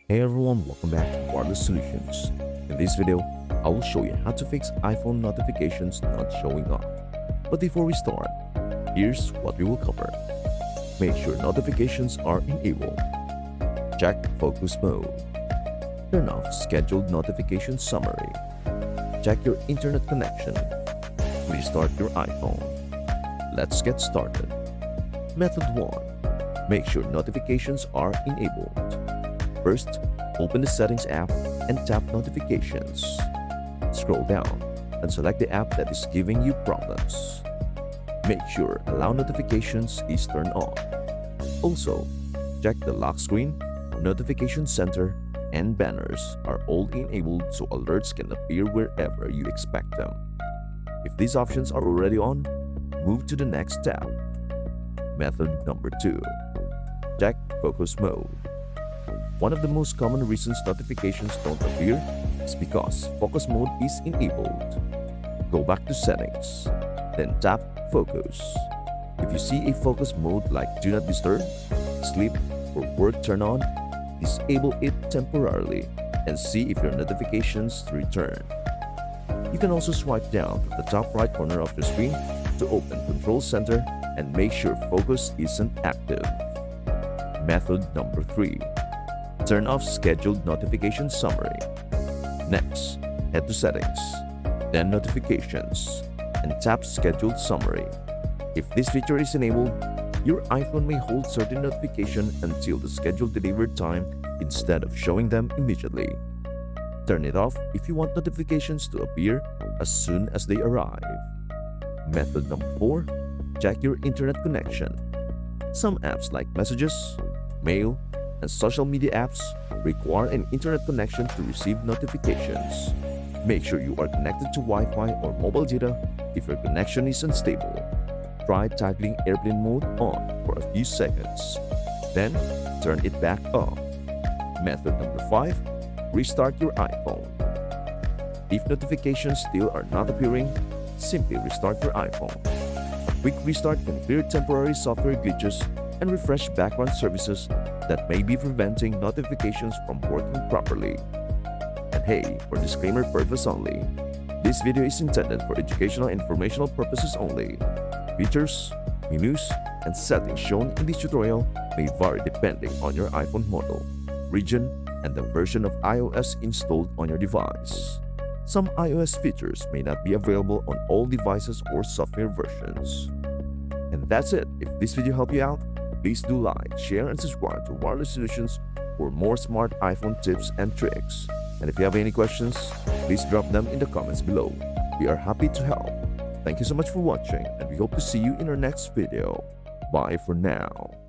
Hey everyone, welcome back to Wireless Solutions. In this video, I will show you how to fix iPhone notifications not showing up. But before we start, here's what we will cover. Make sure notifications are enabled. Check focus mode. Turn off scheduled notification summary. Check your internet connection. Restart your iPhone. Let's get started. Method 1. Make sure notifications are enabled. First, open the Settings app and tap Notifications. Scroll down and select the app that is giving you problems. Make sure Allow Notifications is turned on. Also, check the lock screen, notification center, and banners are all enabled so alerts can appear wherever you expect them. If these options are already on, move to the next tab. Method number 2. Check Focus Mode. One of the most common reasons notifications don't appear is because focus mode is enabled. Go back to Settings, then tap Focus. If you see a focus mode like Do Not Disturb, Sleep, or Work turn on, disable it temporarily and see if your notifications return. You can also swipe down from the top right corner of your screen to open Control Center and make sure focus isn't active. Method number 3. Turn off scheduled notification summary. Next, head to Settings, then Notifications, and tap Scheduled Summary. If this feature is enabled, your iPhone may hold certain notifications until the scheduled delivery time instead of showing them immediately. Turn it off if you want notifications to appear as soon as they arrive. Method number 4. Check your internet connection. Some apps like Messages, Mail, and social media apps require an internet connection to receive notifications. Make sure you are connected to Wi-Fi or mobile data if your connection is unstable. Try titling airplane mode on for a few seconds, then turn it back off. Method number 5. Restart your iPhone. If notifications still are not appearing, simply restart your iPhone. A quick restart can clear temporary software glitches and refresh background services that may be preventing notifications from working properly. And hey, for disclaimer purpose only, this video is intended for educational and informational purposes only. Features, menus, and settings shown in this tutorial may vary depending on your iPhone model, region, and the version of iOS installed on your device. Some iOS features may not be available on all devices or software versions. And that's it. If this video helped you out, please do like, share, and subscribe to Wireless Solutions for more smart iPhone tips and tricks. And if you have any questions, please drop them in the comments below. We are happy to help. Thank you so much for watching, and we hope to see you in our next video. Bye for now.